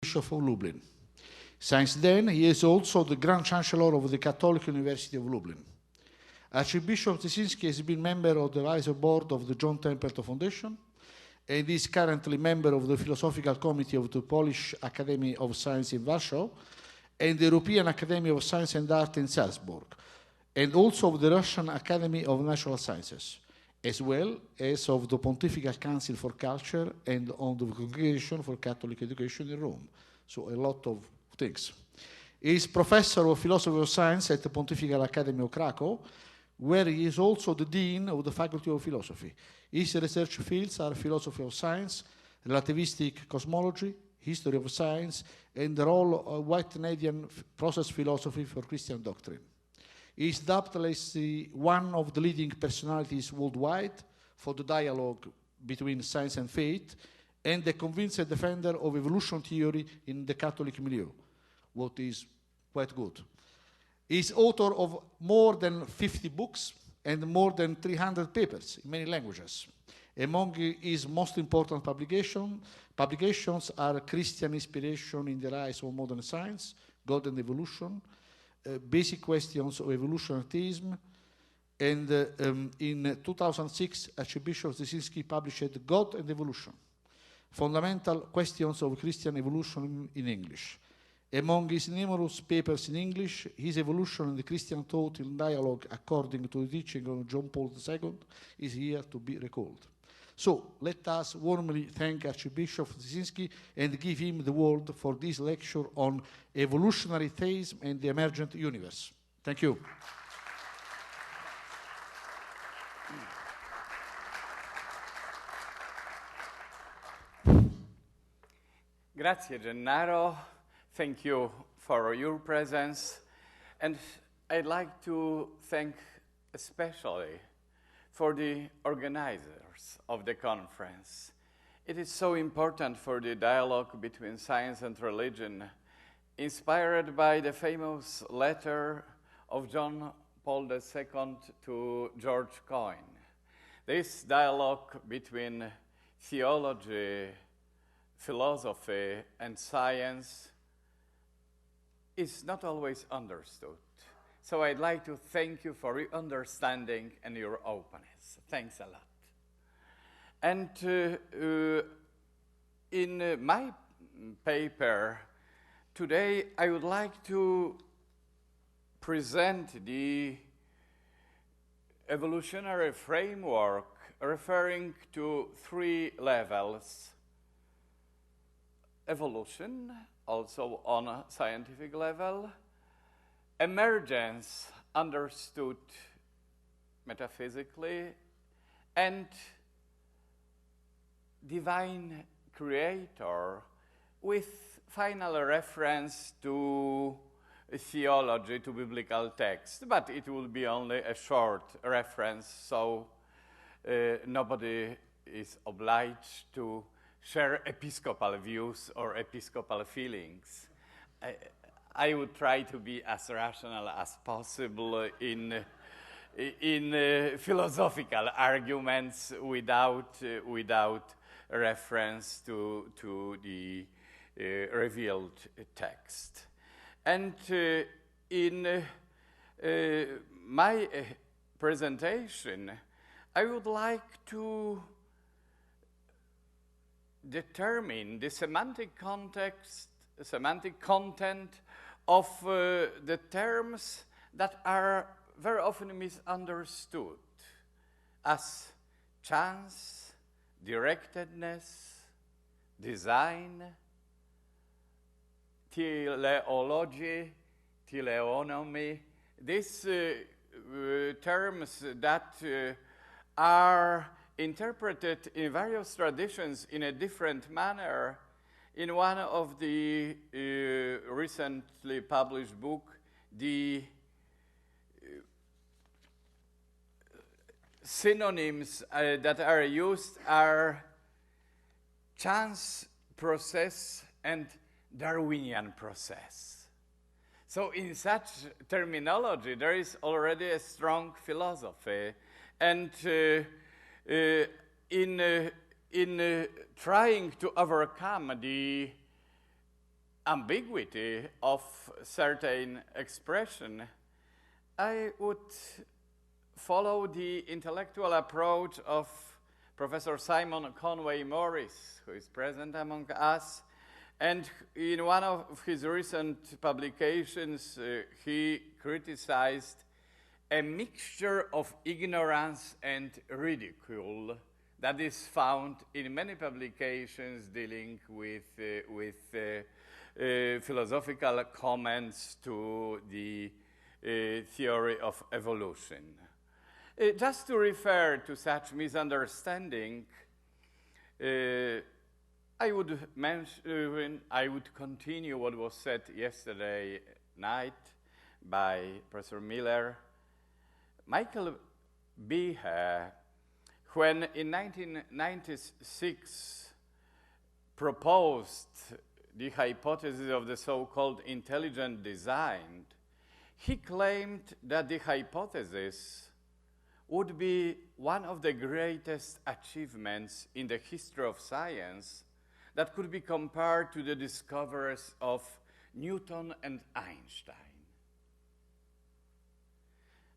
Bishop of Lublin. Since then, he is also the Grand Chancellor of the Catholic University of Lublin. Archbishop Zycinski has been member of the advisory board of the John Templeton Foundation and is currently member of the Philosophical Committee of the Polish Academy of Science in Warsaw and the European Academy of Science and Art in Salzburg, and also of the Russian Academy of Natural Sciences, as well as of the Pontifical Council for Culture and on the Congregation for Catholic Education in Rome. So a lot of things. He is professor of philosophy of science at the Pontifical Academy of Krakow, where he is also the dean of the Faculty of Philosophy. His research fields are philosophy of science, relativistic cosmology, history of science, and the role of Whitenian process philosophy for Christian doctrine. He is doubtlessly one of the leading personalities worldwide for the dialogue between science and faith, and a convinced defender of evolution theory in the Catholic milieu, what is quite good. He is author of more than 50 books and more than 300 papers in many languages. Among his most important publications are Christian Inspiration in the Rise of Modern Science, God and Evolution, Basic Questions of Evolutionary Theism, and in 2006, Archbishop Zycinski published God and Evolution, Fundamental Questions of Christian Evolution in English. Among his numerous papers in English, his Evolution and the Christian Thought in Dialogue according to the teaching of John Paul II is here to be recalled. So let us warmly thank Archbishop Zycinski and give him the word for this lecture on evolutionary theism and the emergent universe. Thank you. Grazie, Gennaro. Thank you for your presence. And I'd like to thank especially for the organizers of the conference. It is so important for the dialogue between science and religion, inspired by the famous letter of John Paul II to George Coyne. This dialogue between theology, philosophy, and science is not always understood. So I'd like to thank you for your understanding and your openness. Thanks a lot. And in my paper today, I would like to present the evolutionary framework referring to three levels: evolution, also on a scientific level; emergence, understood metaphysically; and divine creator, with final reference to theology, to biblical text. But it will be only a short reference, so nobody is obliged to share episcopal views or episcopal feelings. I would try to be as rational as possible in philosophical arguments without reference to the revealed text. And in my presentation, I would like to determine the semantic context, semantic content of the terms that are very often misunderstood as chance, directedness, design, teleology, teleonomy. These terms that are interpreted in various traditions in a different manner. In one of the recently published book, the synonyms that are used are chance process and Darwinian process. So in such terminology, there is already a strong philosophy. And in trying to overcome the ambiguity of certain expression, I would follow the intellectual approach of Professor Simon Conway Morris, who is present among us. And in one of his recent publications, he criticized a mixture of ignorance and ridicule that is found in many publications dealing with philosophical comments to the theory of evolution. Just to refer to such misunderstanding, I would continue what was said yesterday night by Professor Miller. Michael Behe, when in 1996 proposed the hypothesis of the so-called intelligent design, he claimed that the hypothesis would be one of the greatest achievements in the history of science that could be compared to the discoveries of Newton and Einstein.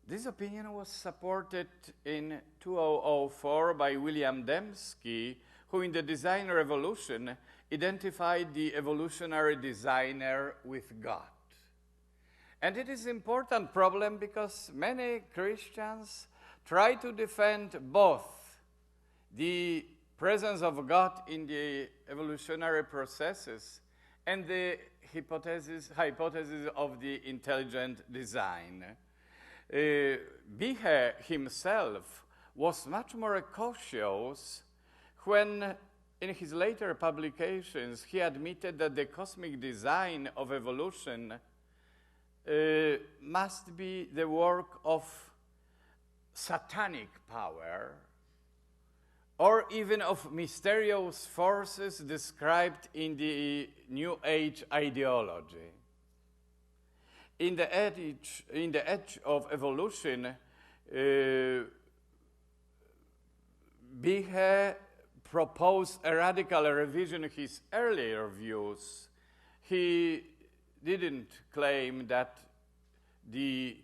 This opinion was supported in 2004 by William Dembski, who in the Design Revolution identified the evolutionary designer with God. And it is an important problem because many Christians try to defend both the presence of God in the evolutionary processes and the hypothesis of the intelligent design. Behe himself was much more cautious when, in his later publications, he admitted that the cosmic design of evolution must be the work of satanic power, or even of mysterious forces described in the New Age ideology. In the Edge of Evolution, Behe proposed a radical revision of his earlier views. He didn't claim that the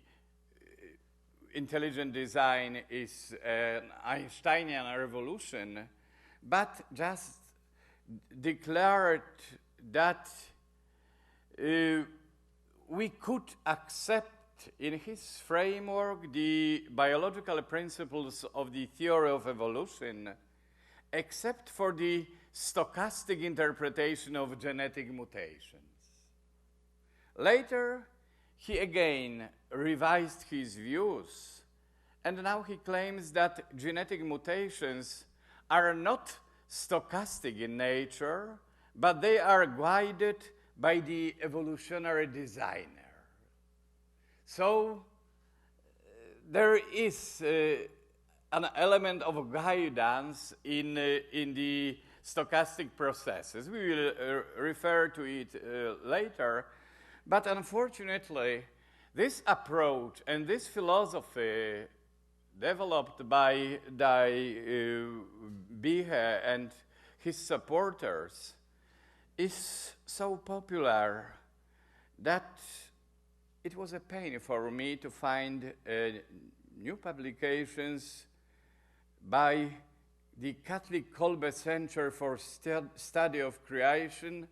intelligent design is an Einsteinian revolution, but just declared that we could accept in his framework the biological principles of the theory of evolution, except for the stochastic interpretation of genetic mutations. Later, he again revised his views, and now he claims that genetic mutations are not stochastic in nature, but they are guided by the evolutionary designer. So there is an element of guidance in the stochastic processes. We will refer to it later, but unfortunately, this approach and this philosophy developed by Behe and his supporters is so popular that it was a pain for me to find new publications by the Catholic Kolbe Center for Study of Creation,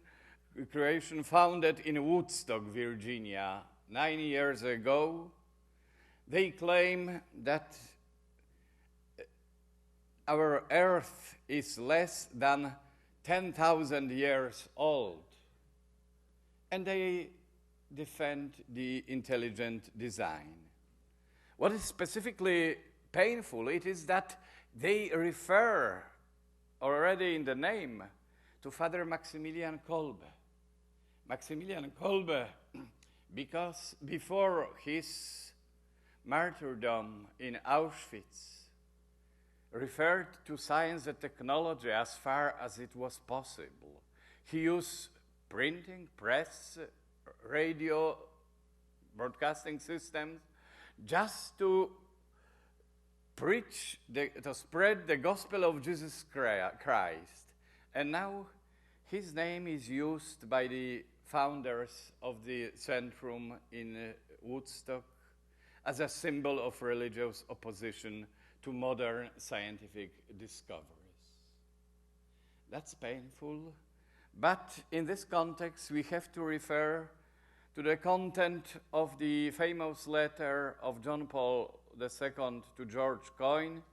founded in Woodstock, Virginia, 9 years ago. They claim that our Earth is less than 10,000 years old, and they defend the intelligent design. What is specifically painful, it is that they refer already in the name to Father Maximilian Kolbe. Maximilian Kolbe, because before his martyrdom in Auschwitz, referred to science and technology as far as it was possible. He used printing, press, radio, broadcasting systems, just to to spread the gospel of Jesus Christ. And now his name is used by the founders of the Centrum in Woodstock, as a symbol of religious opposition to modern scientific discoveries. That's painful, but in this context we have to refer to the content of the famous letter of John Paul II to George Coyne,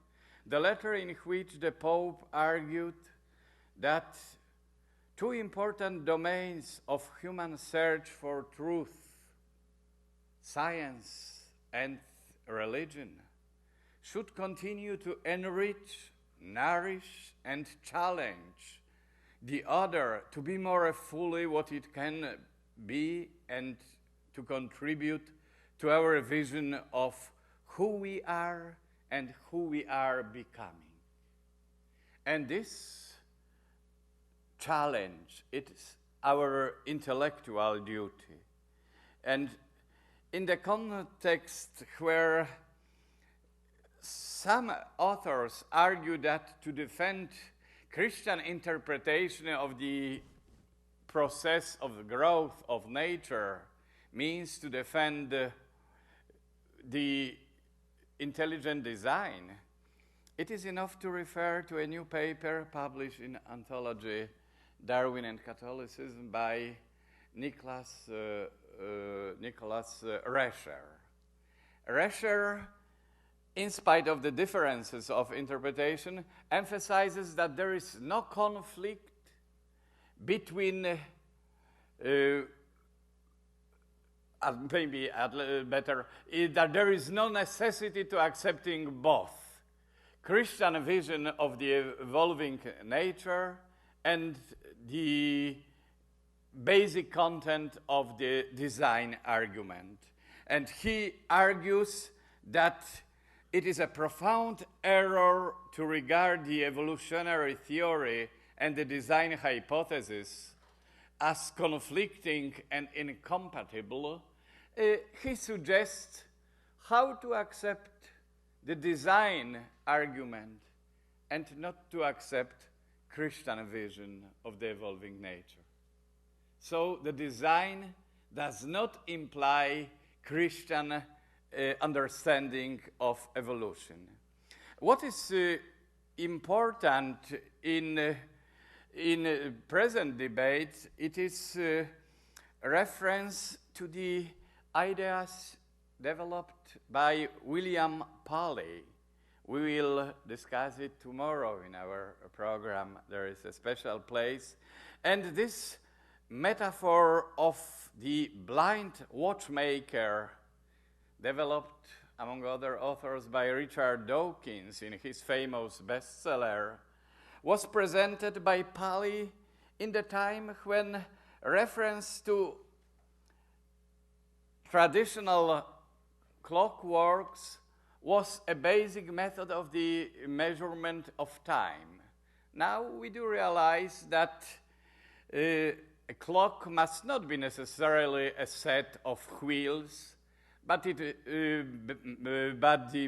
the letter in which the Pope argued that two important domains of human search for truth, science and religion, should continue to enrich, nourish, and challenge the other to be more fully what it can be and to contribute to our vision of who we are and who we are becoming. And this challenge, it's our intellectual duty. And in the context where some authors argue that to defend Christian interpretation of the process of growth of nature means to defend the intelligent design, it is enough to refer to a new paper published in anthology Darwin and Catholicism by Nicholas Rescher. Rescher, in spite of the differences of interpretation, emphasizes that there is no conflict between, maybe better, that there is no necessity to accepting both Christian vision of the evolving nature and the basic content of the design argument. And he argues that it is a profound error to regard the evolutionary theory and the design hypothesis as conflicting and incompatible. He suggests how to accept the design argument and not to accept Christian vision of the evolving nature. So the design does not imply Christian understanding of evolution. What is important in present debate, it is reference to the ideas developed by William Paley. We will discuss it tomorrow in our program. There is a special place. And this metaphor of the blind watchmaker, developed, among other authors, by Richard Dawkins in his famous bestseller, was presented by Paley in the time when reference to traditional clockworks was a basic method of the measurement of time. Now we do realize that a clock must not be necessarily a set of wheels, but the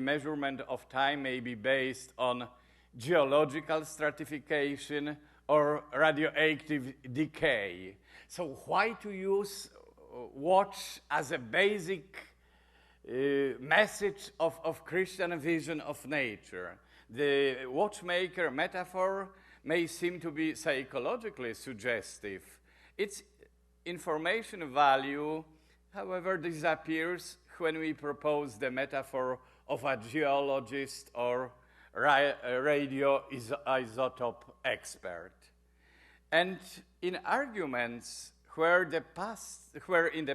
measurement of time may be based on geological stratification or radioactive decay. So why to use watch as a basic message of Christian vision of nature? The watchmaker metaphor may seem to be psychologically suggestive. Its information value, however, disappears when we propose the metaphor of a geologist or radioisotope expert. And in arguments where in the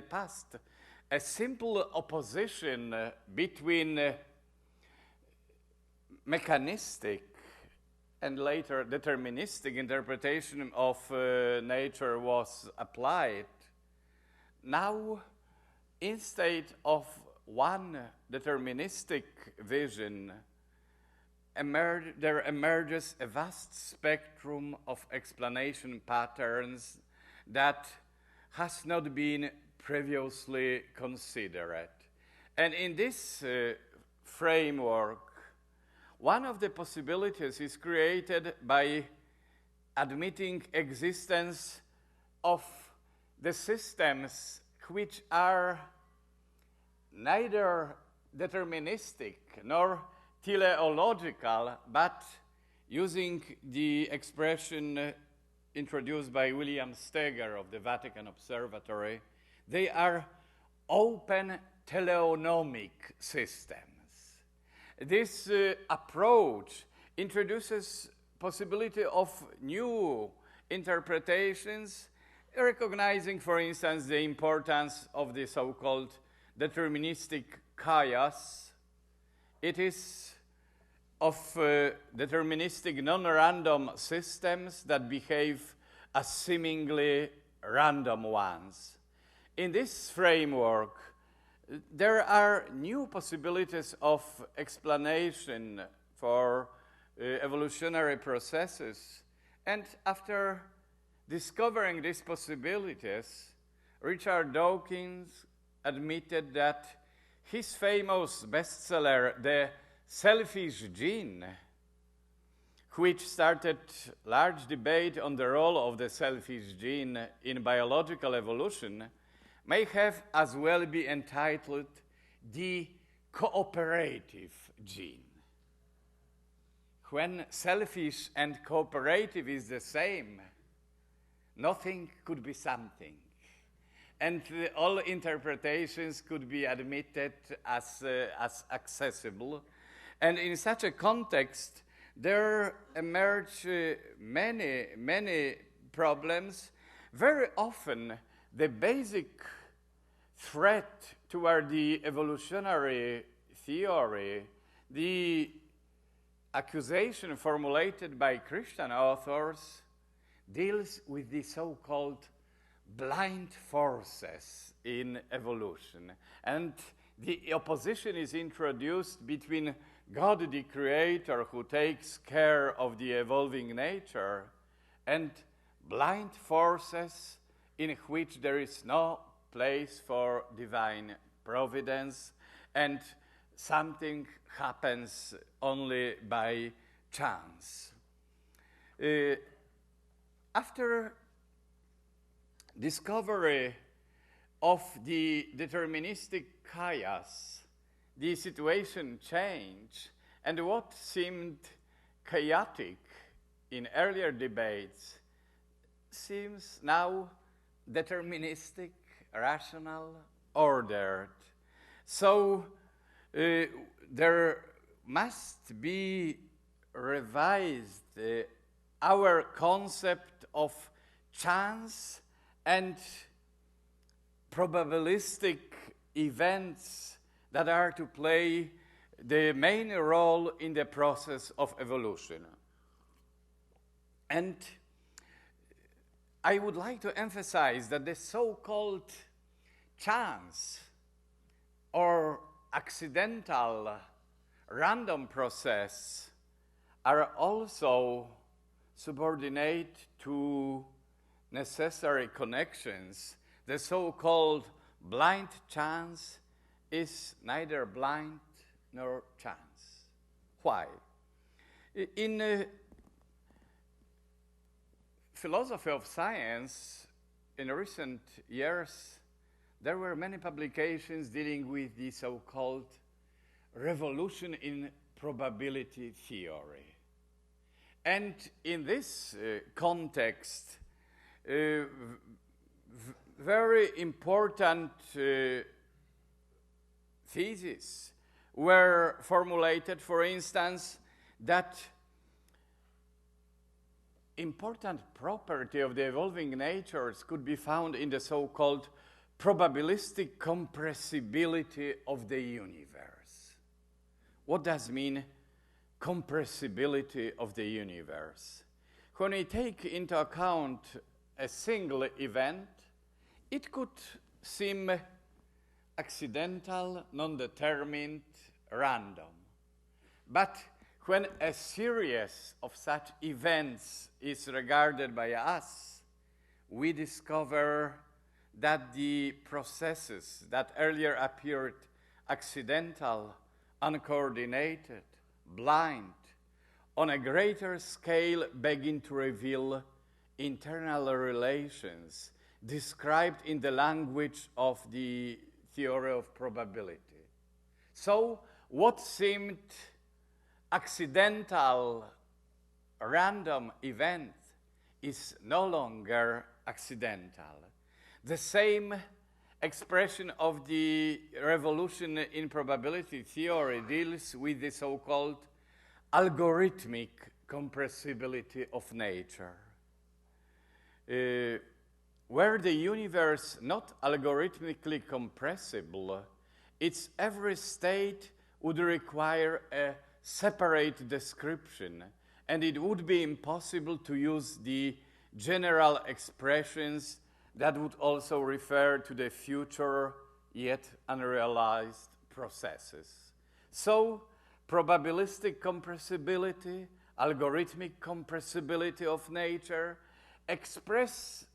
past a simple opposition between mechanistic and later deterministic interpretation of nature was applied, now instead of one deterministic vision, there emerges a vast spectrum of explanation patterns that has not been previously considered. And in this framework, one of the possibilities is created by admitting existence of the systems which are neither deterministic nor teleological, but using the expression introduced by William Steger of the Vatican Observatory, they are open teleonomic systems. This approach introduces possibility of new interpretations, recognizing, for instance, the importance of the so-called deterministic chaos. It is of deterministic non-random systems that behave as seemingly random ones. In this framework, there are new possibilities of explanation for evolutionary processes, and after discovering these possibilities, Richard Dawkins admitted that his famous bestseller, The Selfish Gene, which started large debate on the role of the selfish gene in biological evolution, may have as well be entitled The Cooperative Gene. When selfish and cooperative is the same, nothing could be something. And all interpretations could be admitted as accessible. And in such a context, there emerge many problems. Very often, the basic threat toward the evolutionary theory, the accusation formulated by Christian authors, deals with the so-called blind forces in evolution. And the opposition is introduced between God the Creator, who takes care of the evolving nature, and blind forces in which there is no place for divine providence, and something happens only by chance. After discovery of the deterministic chaos, the situation changed, and what seemed chaotic in earlier debates seems now deterministic, rational, ordered. So there must be revised our concept of chance and probabilistic events that are to play the main role in the process of evolution. And I would like to emphasize that the so-called chance or accidental random process are also subordinate to necessary connections. The so-called blind chance is neither blind nor chance. Why? In philosophy of science, in recent years, there were many publications dealing with the so-called revolution in probability theory. And in this context, very important theses were formulated, for instance, that important property of the evolving natures could be found in the so-called probabilistic compressibility of the universe. What does mean compressibility of the universe? When we take into account a single event, it could seem accidental, non-determined, random. But when a series of such events is regarded by us, we discover that the processes that earlier appeared accidental, uncoordinated, blind, on a greater scale begin to reveal internal relations, described in the language of the theory of probability. So what seemed accidental, random event is no longer accidental. The same expression of the revolution in probability theory deals with the so-called algorithmic compressibility of nature, where the universe not algorithmically compressible, its every state would require a separate description, and it would be impossible to use the general expressions that would also refer to the future yet unrealized processes. So, probabilistic compressibility, algorithmic compressibility of nature express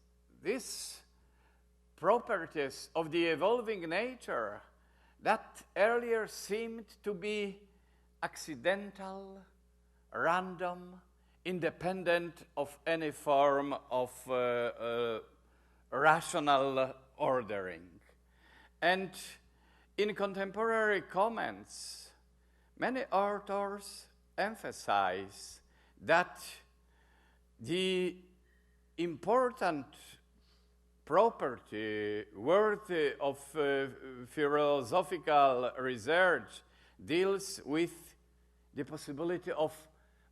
these properties of the evolving nature that earlier seemed to be accidental, random, independent of any form of rational ordering. And in contemporary comments, many authors emphasize that the important property worthy of philosophical research deals with the possibility of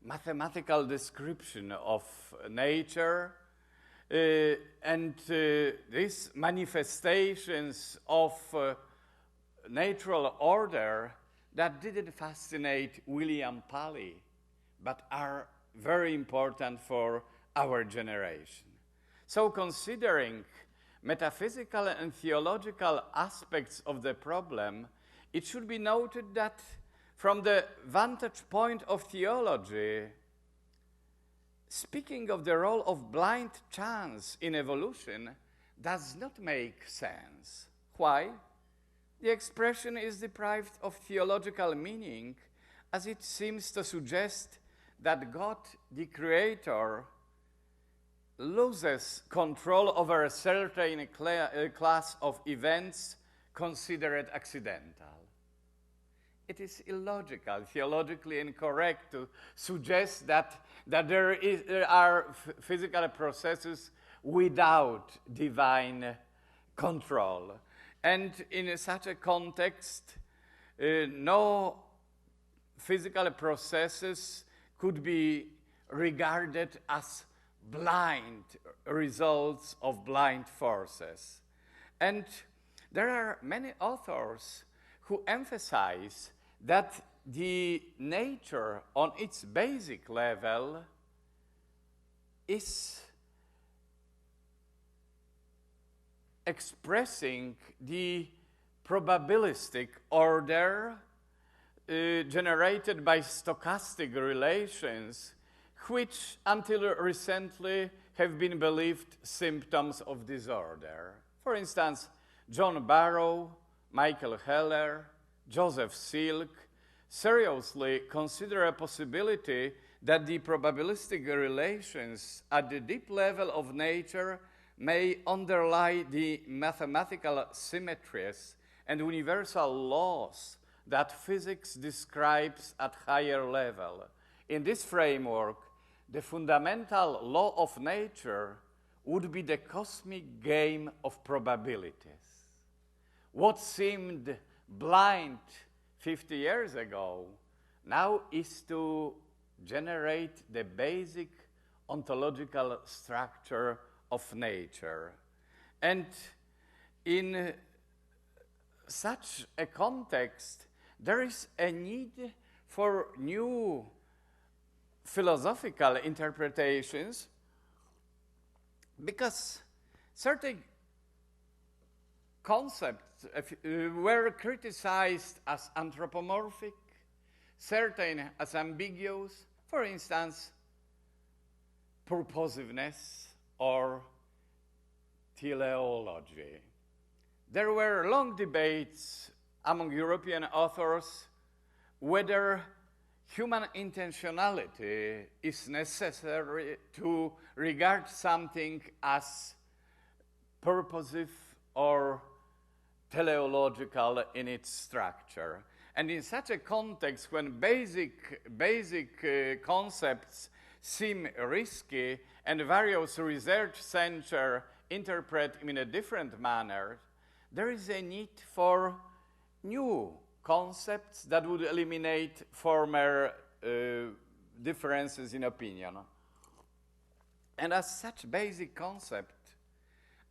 mathematical description of nature, and these manifestations of natural order that didn't fascinate William Paley, but are very important for our generation. So considering metaphysical and theological aspects of the problem, it should be noted that from the vantage point of theology, speaking of the role of blind chance in evolution does not make sense. Why? The expression is deprived of theological meaning, as it seems to suggest that God, the Creator, loses control over a certain class of events considered accidental. It is illogical, theologically incorrect to suggest that there are physical processes without divine control. And in such a context, no physical processes could be regarded as blind results of blind forces. And there are many authors who emphasize that the nature on its basic level is expressing the probabilistic order generated by stochastic relations, which until recently have been believed symptoms of disorder. For instance, John Barrow, Michael Heller, Joseph Silk seriously consider a possibility that the probabilistic relations at the deep level of nature may underlie the mathematical symmetries and universal laws that physics describes at higher level. In this framework, the fundamental law of nature would be the cosmic game of probabilities. What seemed blind 50 years ago now is to generate the basic ontological structure of nature. And in such a context, there is a need for new philosophical interpretations, because certain concepts were criticized as anthropomorphic, certain as ambiguous, for instance, purposiveness or teleology. There were long debates among European authors whether human intentionality is necessary to regard something as purposive or teleological in its structure. And in such a context, when basic concepts seem risky and various research centers interpret them in a different manner, there is a need for new concepts that would eliminate former differences in opinion. And as such basic concept,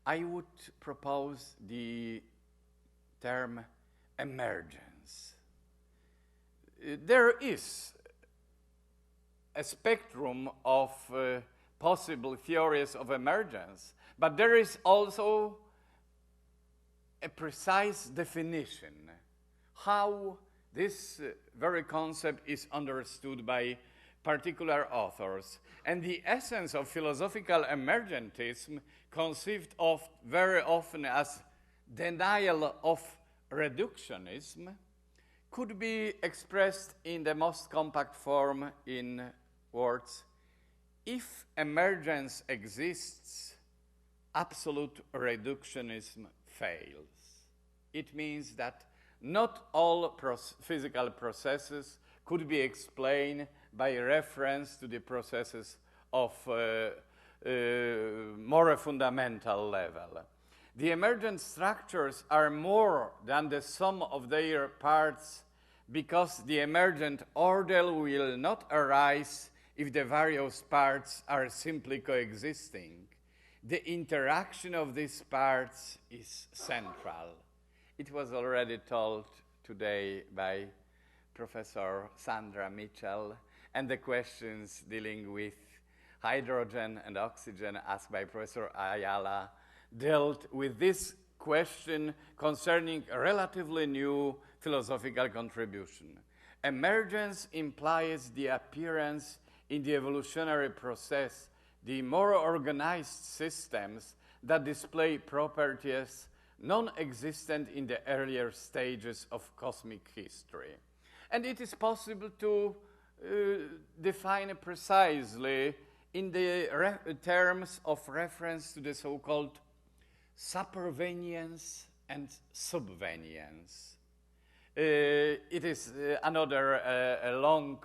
I would propose the term emergence. There is a spectrum of possible theories of emergence, but there is also a precise definition how this very concept is understood by particular authors. And the essence of philosophical emergentism, conceived of very often as denial of reductionism, could be expressed in the most compact form in words: if emergence exists, absolute reductionism fails. It means that not all physical processes could be explained by reference to the processes of more fundamental level. The emergent structures are more than the sum of their parts, because the emergent order will not arise if the various parts are simply coexisting. The interaction of these parts is central. It was already told today by Professor Sandra Mitchell, and the questions dealing with hydrogen and oxygen asked by Professor Ayala dealt with this question concerning a relatively new philosophical contribution. Emergence implies the appearance in the evolutionary process, the more organized systems that display properties non-existent in the earlier stages of cosmic history. And it is possible to define it precisely in the terms of reference to the so-called supervenience and subvenience. It is another long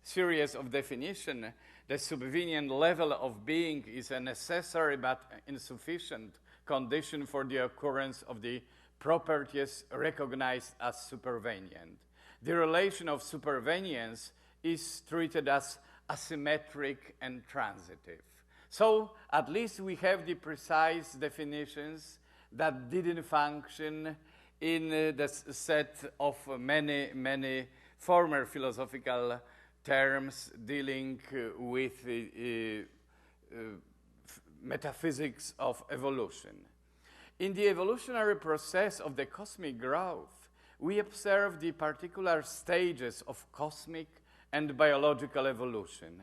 series of definition. The subvenient level of being is a necessary but insufficient condition for the occurrence of the properties recognized as supervenient. The relation of supervenience is treated as asymmetric and transitive. So at least we have the precise definitions that didn't function in the set of many former philosophical terms dealing with metaphysics of evolution. In the evolutionary process of the cosmic growth, we observe the particular stages of cosmic and biological evolution,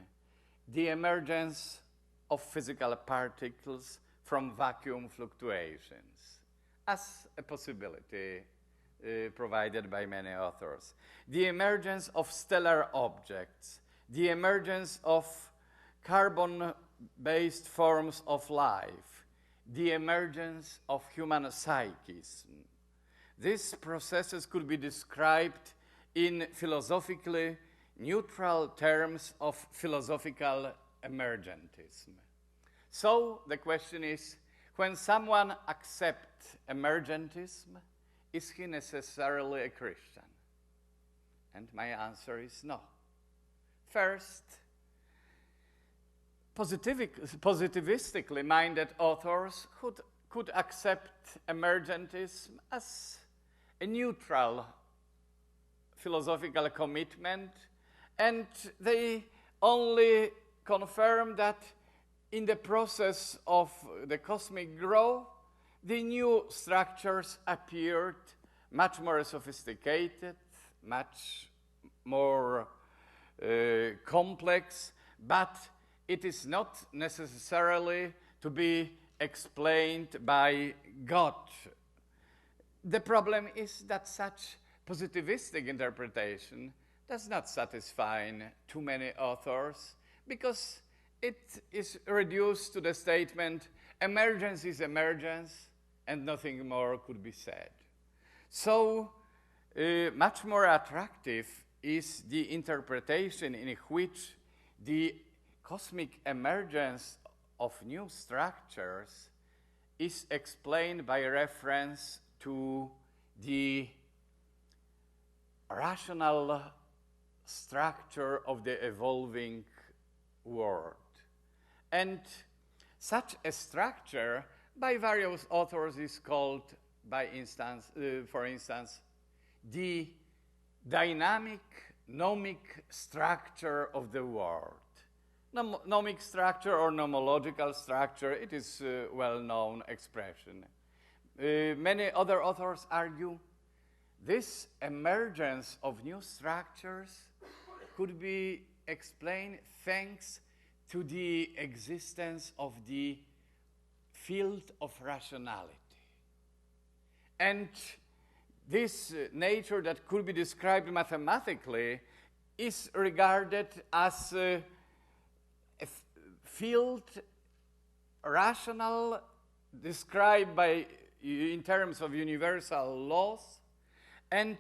the emergence of physical particles from vacuum fluctuations as a possibility provided by many authors, the emergence of stellar objects, the emergence of carbon-based forms of life, the emergence of human psychism. These processes could be described in philosophically neutral terms of philosophical emergentism. So the question is, when someone accepts emergentism, is he necessarily a Christian? And my answer is no. First, positivistically minded authors could accept emergentism as a neutral philosophical commitment, and they only confirm that in the process of the cosmic growth, the new structures appeared much more sophisticated, much more complex, but it is not necessarily to be explained by God. The problem is that such positivistic interpretation does not satisfy too many authors, because it is reduced to the statement Emergence is emergence, and nothing more could be said. So, much more attractive is the interpretation in which the cosmic emergence of new structures is explained by reference to the rational structure of the evolving world. And such a structure, by various authors, is called, for instance, the dynamic nomic structure of the world. Nomic structure or nomological structure, it is a well-known expression. Many other authors argue this emergence of new structures could be explained thanks to the existence of the field of rationality. And this nature that could be described mathematically is regarded as a field rational, described by, in terms of universal laws, and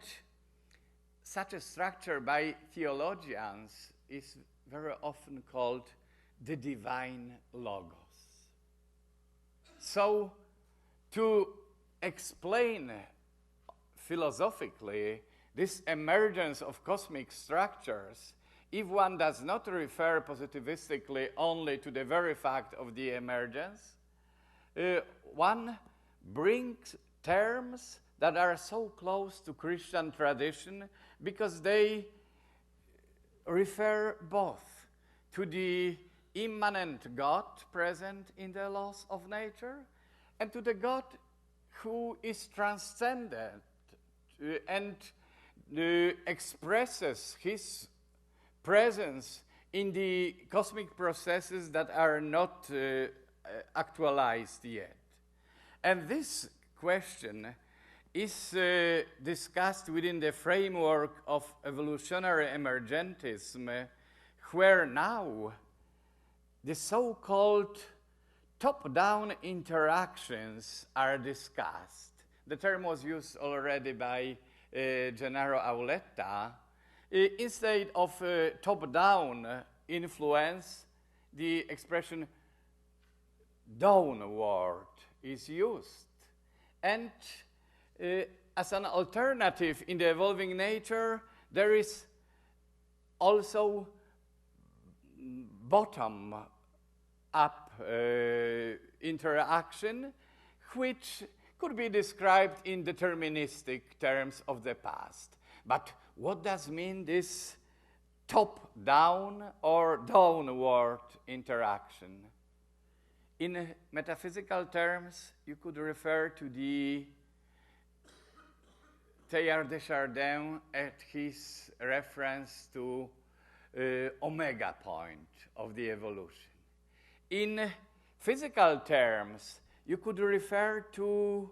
such a structure by theologians is very often called the divine logos. So, to explain philosophically this emergence of cosmic structures, if one does not refer positivistically only to the very fact of the emergence, one brings terms that are so close to Christian tradition because they refer both to the immanent God present in the laws of nature and to the God who is transcendent and expresses his presence in the cosmic processes that are not actualized yet. And this question is discussed within the framework of evolutionary emergentism, where now the so-called top-down interactions are discussed. The term was used already by Gennaro Auletta. Instead of top-down influence, the expression downward is used. And as an alternative in the evolving nature, there is also bottom-up interaction, which could be described in deterministic terms of the past. But what does mean this top-down or downward interaction? In metaphysical terms, you could refer to the Teilhard de Chardin at his reference to omega point of the evolution. In physical terms, you could refer to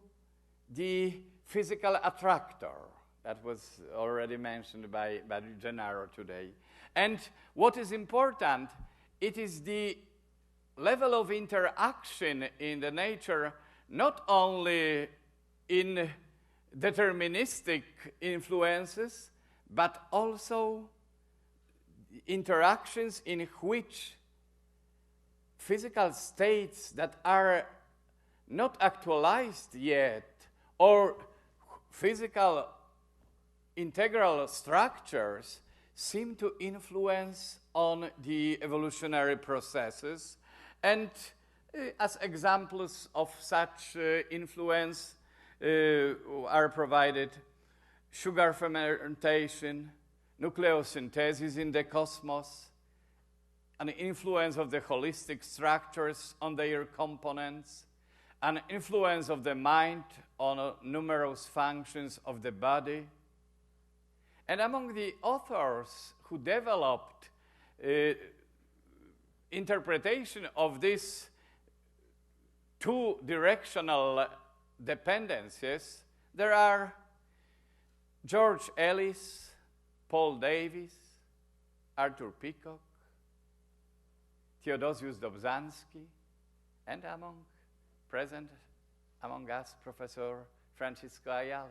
the physical attractor that was already mentioned by Gennaro today. And what is important, it is the level of interaction in the nature, not only in deterministic influences, but also interactions in which physical states that are not actualized yet, or physical integral structures seem to influence on the evolutionary processes. And as examples of such influence are provided sugar fermentation, nucleosynthesis in the cosmos, an influence of the holistic structures on their components, an influence of the mind on numerous functions of the body. And among the authors who developed interpretation of these two-directional dependencies, there are George Ellis, Paul Davies, Arthur Peacock, Theodosius Dobzhansky, and among present among us, Professor Francisco Ayala.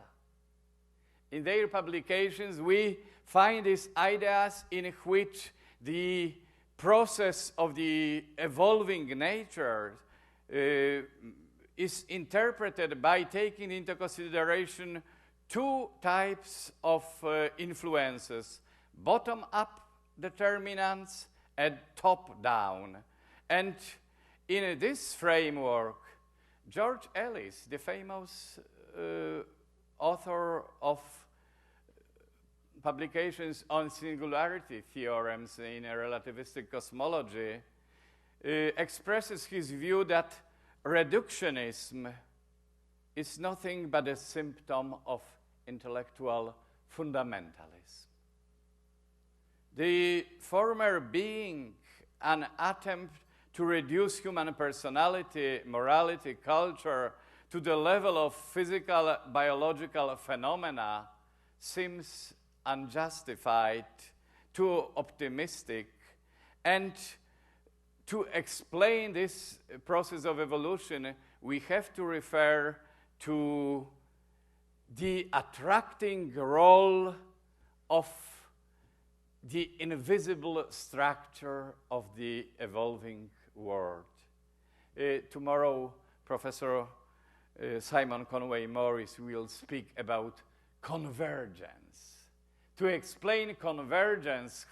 In their publications, we find these ideas in which the process of the evolving nature is interpreted by taking into consideration two types of influences, bottom-up determinants and top-down. And in this framework, George Ellis, the famous author of publications on singularity theorems in a relativistic cosmology, expresses his view that reductionism is nothing but a symptom of intellectual fundamentalism. The former being an attempt to reduce human personality, morality, culture to the level of physical, biological phenomena seems unjustified, too optimistic, and to explain this process of evolution, we have to refer to the attracting role of the invisible structure of the evolving world. Tomorrow, Professor Simon Conway Morris will speak about convergence. To explain convergence,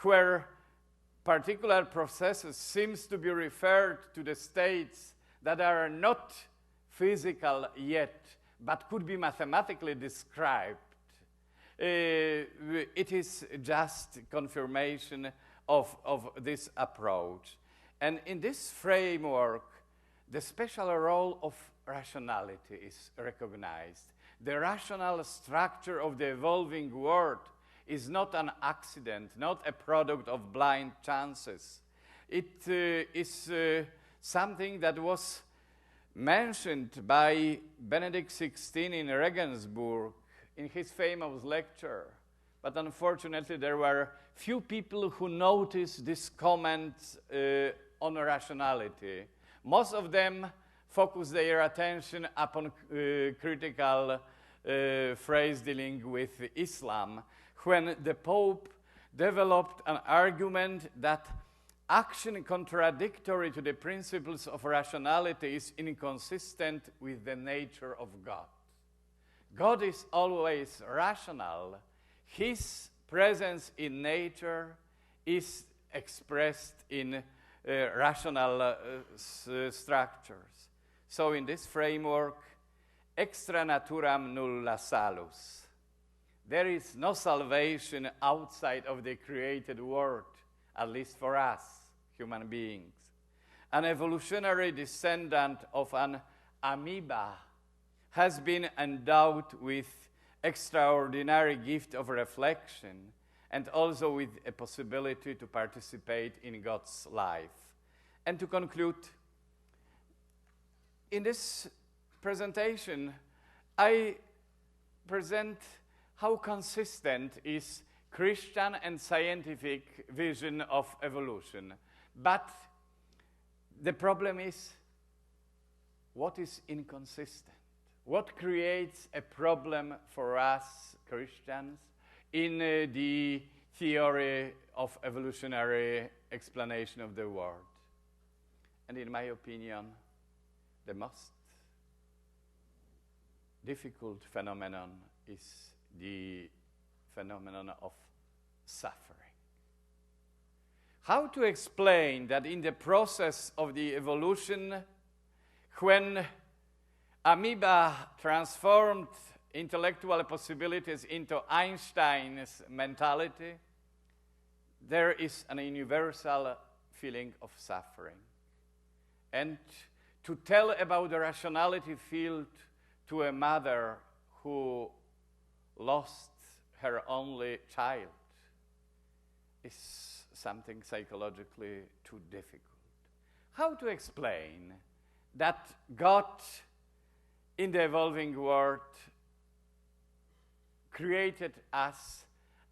where particular processes seems to be referred to the states that are not physical yet, but could be mathematically described. It is just confirmation of this approach. And in this framework, the special role of rationality is recognized. The rational structure of the evolving world is not an accident, not a product of blind chances. It is something that was mentioned by Benedict XVI in Regensburg in his famous lecture. But unfortunately, there were few people who noticed this comment on rationality. Most of them focused their attention upon critical phrase dealing with Islam, when the Pope developed an argument that action contradictory to the principles of rationality is inconsistent with the nature of God. God is always rational. His presence in nature is expressed in rational structures. So in this framework, extra naturam nulla salus. There is no salvation outside of the created world, at least for us, human beings. An evolutionary descendant of an amoeba has been endowed with extraordinary gift of reflection and also with a possibility to participate in God's life. And to conclude, in this presentation, I present how consistent is Christian and scientific vision of evolution. But the problem is, what is inconsistent? What creates a problem for us Christians in the theory of evolutionary explanation of the world? And in my opinion, the most difficult phenomenon is the phenomenon of suffering. How to explain that in the process of the evolution, when amoeba transformed intellectual possibilities into Einstein's mentality, there is an universal feeling of suffering. And to tell about the rationality field to a mother who lost her only child is something psychologically too difficult. How to explain that God in the evolving world created us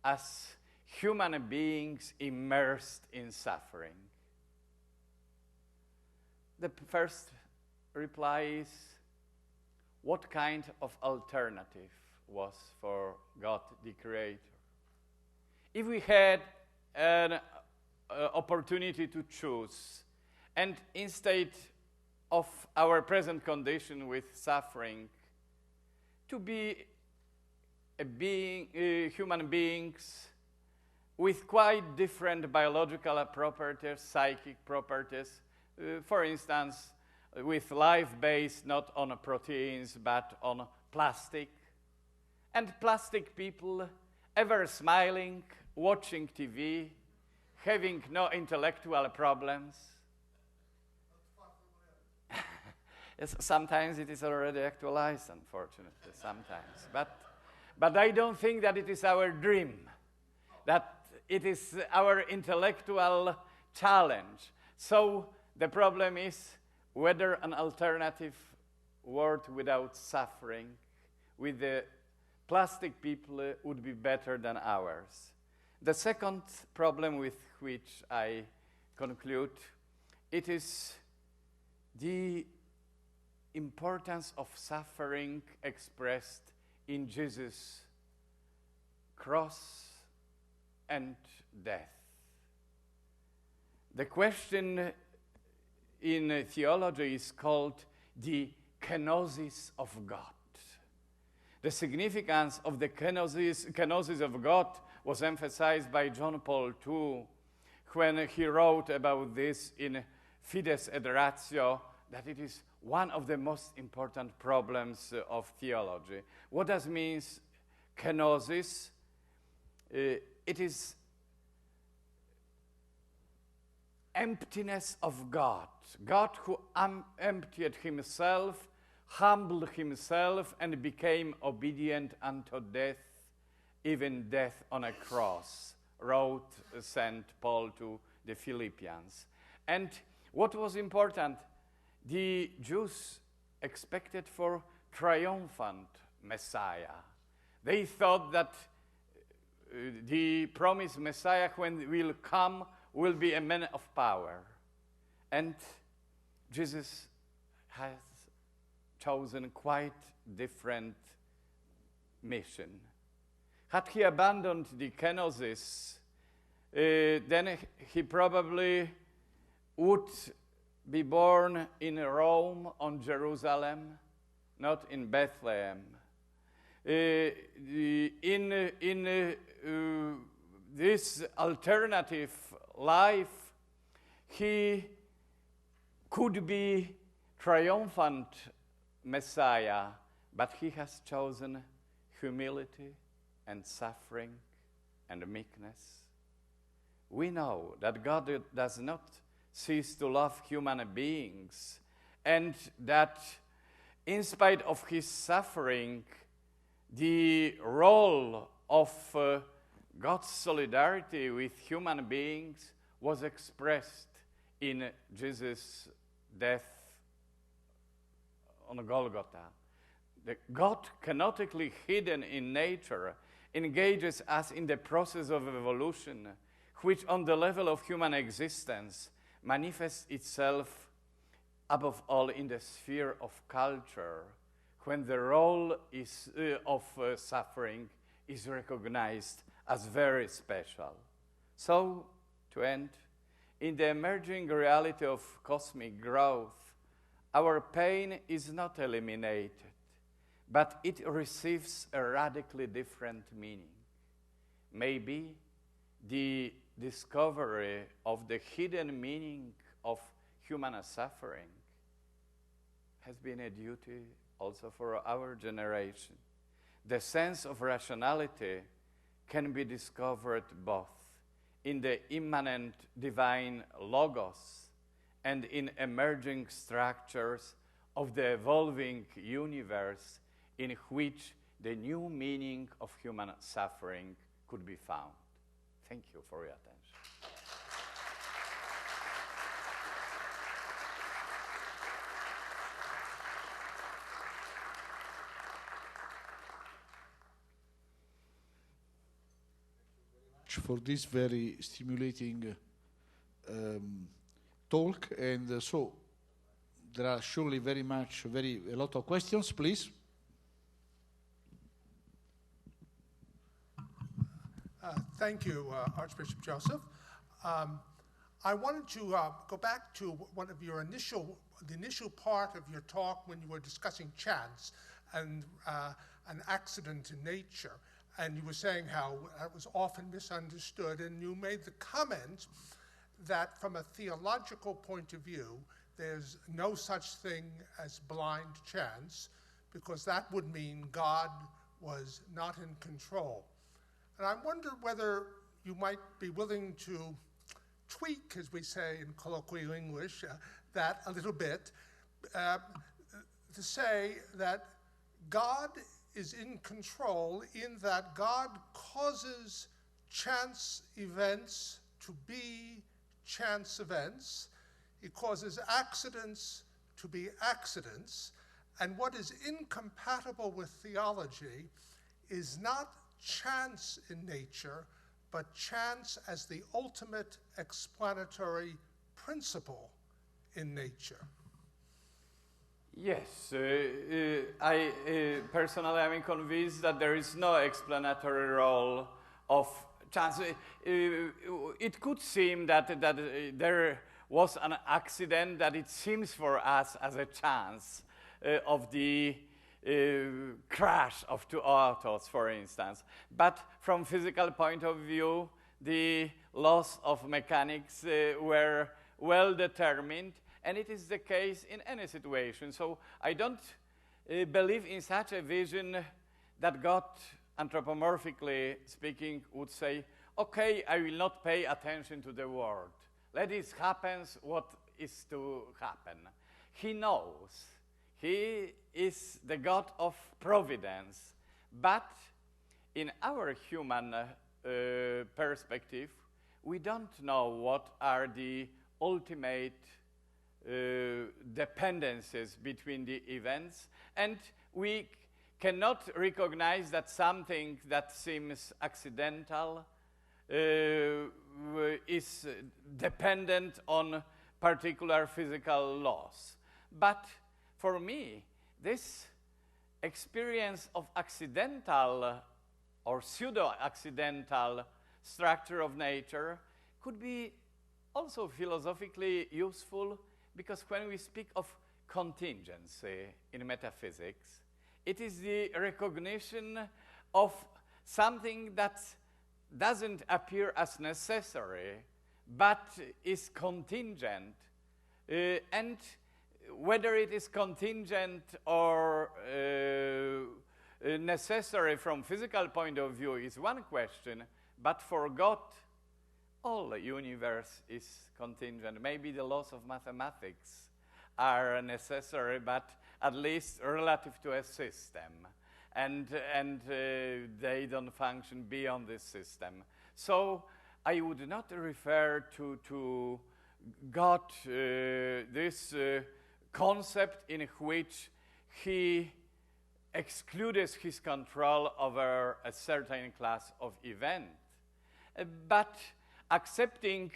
as human beings immersed in suffering? The first reply is, what kind of alternative was for God the Creator? If we had an opportunity to choose, and instead of our present condition with suffering, to be human beings with quite different biological properties, psychic properties, for instance, with life based not on proteins but on plastic, and plastic people ever smiling, watching TV, having no intellectual problems. Yes, sometimes it is already actualized, unfortunately, sometimes. But I don't think that it is our dream, that it is our intellectual challenge. So the problem is whether an alternative world without suffering, with the plastic people, would be better than ours. The second problem with which I conclude, it is the importance of suffering expressed in Jesus' cross and death. The question in theology is called the kenosis of God. The significance of the kenosis of God was emphasized by John Paul II when he wrote about this in Fides et Ratio, that it is one of the most important problems of theology. What does means kenosis? It is emptiness of God. God who emptied himself, humbled himself, and became obedient unto death, even death on a cross, wrote St. Paul to the Philippians. And what was important? The Jews expected for triumphant Messiah. They thought that the promised Messiah, when will come, will be a man of power. And Jesus has chosen quite different mission. Had he abandoned the kenosis, then he probably would be born in Rome, on Jerusalem, not in Bethlehem. In this alternative life, he could be triumphant Messiah, but he has chosen humility and suffering and meekness. We know that God does not cease to love human beings, and that in spite of his suffering, the role of God's solidarity with human beings was expressed in Jesus' death on Golgotha. The God, canonically hidden in nature, engages us in the process of evolution, which on the level of human existence manifests itself above all in the sphere of culture, when the role of suffering is recognized as very special. So, to end, in the emerging reality of cosmic growth, our pain is not eliminated, but it receives a radically different meaning. Maybe the discovery of the hidden meaning of human suffering has been a duty also for our generation. The sense of rationality can be discovered both in the immanent divine logos and in emerging structures of the evolving universe, in which the new meaning of human suffering could be found. Thank you for your attention. For this very stimulating talk, and so there are surely a lot of questions, please. Thank you, Archbishop Joseph. I wanted to go back to one of your the initial part of your talk when you were discussing chance and an accident in nature. And you were saying how that was often misunderstood. And you made the comment that from a theological point of view, there's no such thing as blind chance, because that would mean God was not in control. And I wonder whether you might be willing to tweak, as we say in colloquial English, that a little bit, to say that God is in control in that God causes chance events to be chance events. He causes accidents to be accidents. And what is incompatible with theology is not chance in nature, but chance as the ultimate explanatory principle in nature. Yes, I personally am convinced that there is no explanatory role of chance. It could seem that there was an accident, that it seems for us as a chance of the crash of two atoms, for instance. But from physical point of view, the laws of mechanics were well determined, and it is the case in any situation. So I don't believe in such a vision that God, anthropomorphically speaking, would say, okay, I will not pay attention to the world. Let it happen what is to happen. He knows. He is the God of providence. But in our human perspective, we don't know what are the ultimate dependencies between the events, and we cannot recognize that something that seems accidental is dependent on particular physical laws. But for me, this experience of accidental or pseudo-accidental structure of nature could be also philosophically useful, because when we speak of contingency in metaphysics, it is the recognition of something that doesn't appear as necessary, but is contingent. And whether it is contingent or necessary from physical point of view is one question, but for God, all the universe is contingent. Maybe the laws of mathematics are necessary, but at least relative to a system. And they don't function beyond this system. So I would not refer to God, this concept in which he excludes his control over a certain class of event, but accepting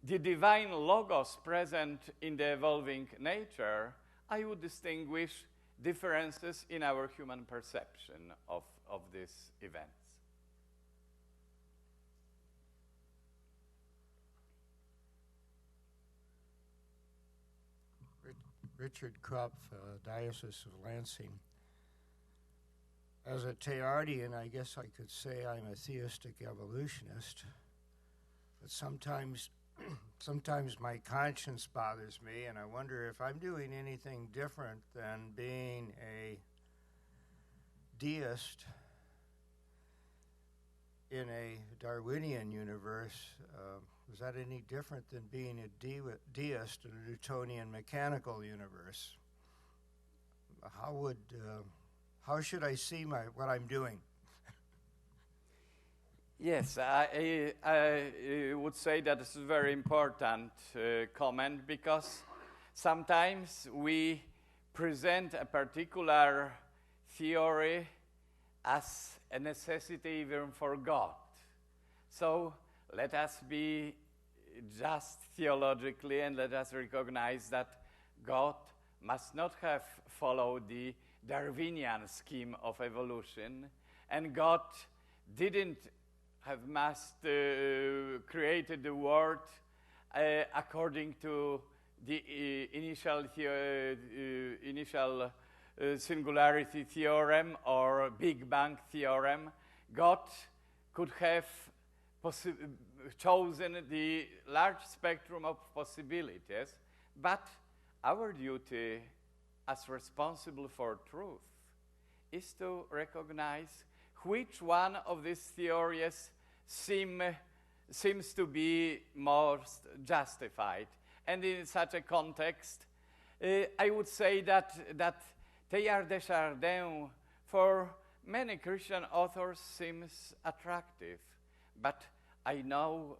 the divine logos present in the evolving nature, I would distinguish differences in our human perception of these events. Richard Krupp, Diocese of Lansing. As a Teilhardian, I guess I could say I'm a theistic evolutionist, but sometimes my conscience bothers me, and I wonder if I'm doing anything different than being a deist in a Darwinian universe. Is that any different than being a deist in a Newtonian mechanical universe? How should I see what I'm doing? Yes, I would say that this is a very important comment, because sometimes we present a particular theory as a necessity even for God. So let us be just theologically, and let us recognize that God must not have followed the Darwinian scheme of evolution, and God didn't have created the world according to the initial singularity theorem or Big Bang theorem. God could have chosen the large spectrum of possibilities, but our duty as responsible for truth is to recognize which one of these theories seems to be most justified. And in such a context, I would say that Teilhard de Chardin, for many Christian authors, seems attractive. But I know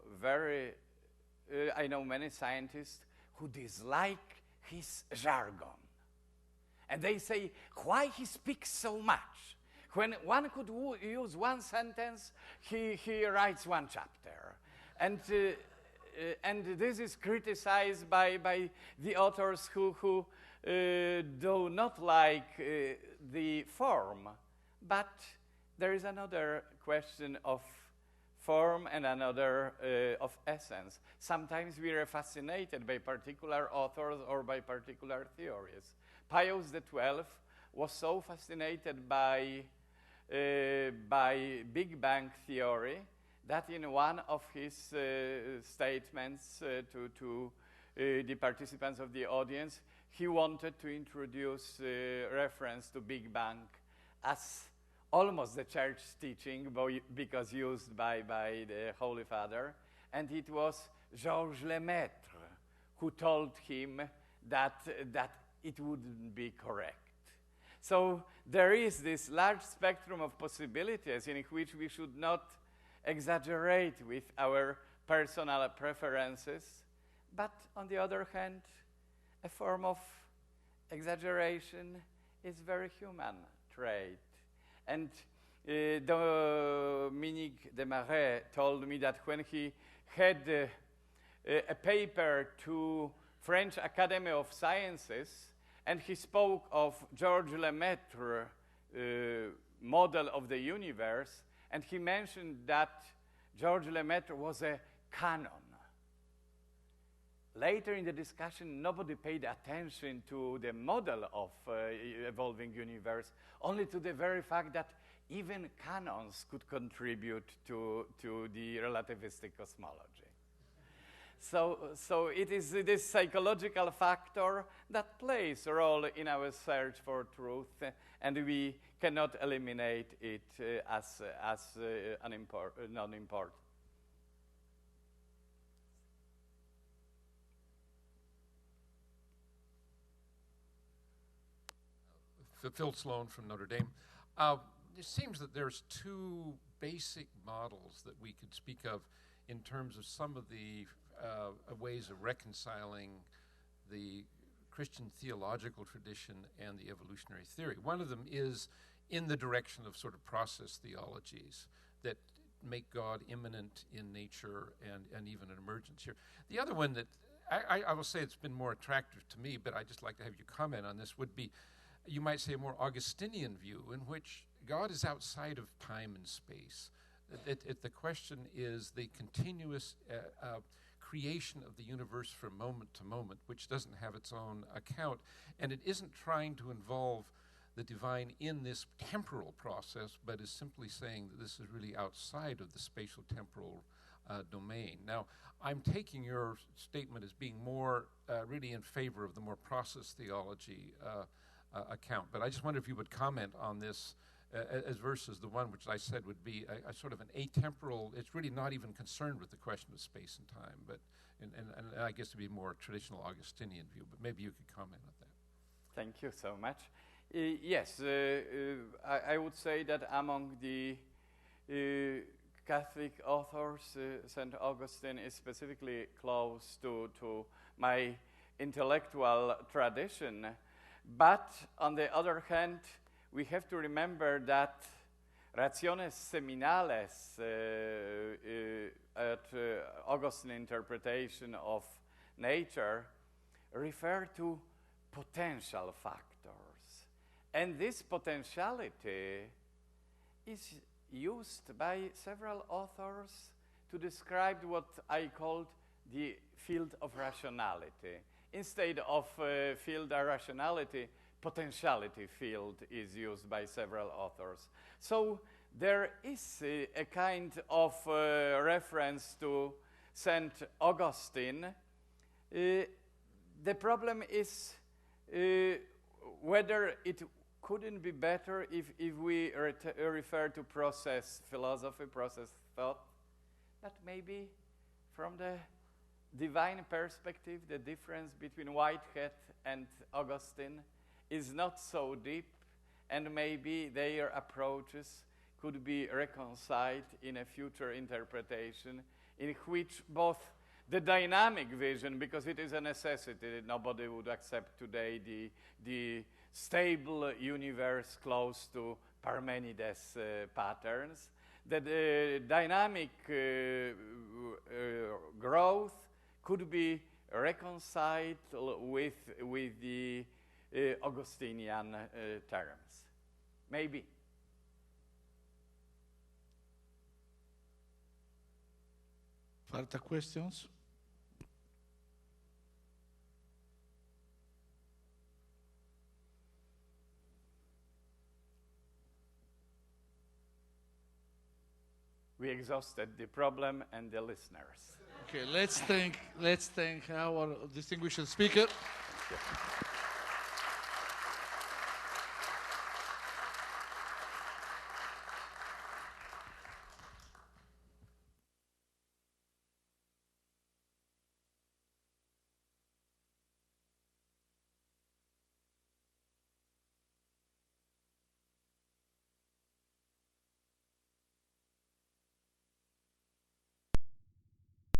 many scientists who dislike his jargon. And they say, why he speaks so much? When one could use one sentence, he writes one chapter. And this is criticized by the authors who do not like the form. But there is another question of form and another of essence. Sometimes we are fascinated by particular authors or by particular theories. Pius XII was so fascinated by Big Bang theory that in one of his statements to the participants of the audience, he wanted to introduce reference to Big Bang as almost the church teaching, because used by the Holy Father. And it was Georges Lemaitre who told him that it wouldn't be correct. So there is this large spectrum of possibilities in which we should not exaggerate with our personal preferences, but on the other hand, a form of exaggeration is very human trait. And Dominique Desmarais told me that when he had a paper to French Academy of Sciences, and he spoke of Georges Lemaitre model of the universe, and he mentioned that Georges Lemaitre was a canon. Later in the discussion, nobody paid attention to the model of evolving universe, only to the very fact that even canons could contribute to the relativistic cosmology. So it is this psychological factor that plays a role in our search for truth, and we cannot eliminate it as non-important. Phil Sloan from Notre Dame. It seems that there's two basic models that we could speak of in terms of some of the ways of reconciling the Christian theological tradition and the evolutionary theory. One of them is in the direction of sort of process theologies that make God immanent in nature and even an emergence here. The other one that I will say it's been more attractive to me, but I'd just like to have you comment on this, would be, you might say, a more Augustinian view in which God is outside of time and space. The question is the continuous creation of the universe from moment to moment, which doesn't have its own account, and it isn't trying to involve the divine in this temporal process, but is simply saying that this is really outside of the spatial temporal domain. Now, I'm taking your statement as being more really in favor of the more process theology account, but I just wonder if you would comment on this as versus the one which I said would be a sort of an atemporal. It's really not even concerned with the question of space and time, but and I guess to be a more traditional Augustinian view, but maybe you could comment on that. Thank you so much. Yes, I would say that among the Catholic authors, St. Augustine is specifically close to my intellectual tradition. But on the other hand, we have to remember that rationes seminales at Augustine interpretation of nature refer to potential factors. And this potentiality is used by several authors to describe what I called the field of rationality. Instead of field of rationality, potentiality field is used by several authors. So there is a kind of reference to St. Augustine. The problem is whether it couldn't be better if we refer to process philosophy, process thought, that maybe from the divine perspective, the difference between Whitehead and Augustine is not so deep, and maybe their approaches could be reconciled in a future interpretation in which both the dynamic vision, because it is a necessity, nobody would accept today the stable universe close to Parmenides patterns, that the dynamic growth could be reconciled with the Augustinian terms. Maybe. Further questions? We exhausted the problem and the listeners. Okay, let's thank our distinguished speaker.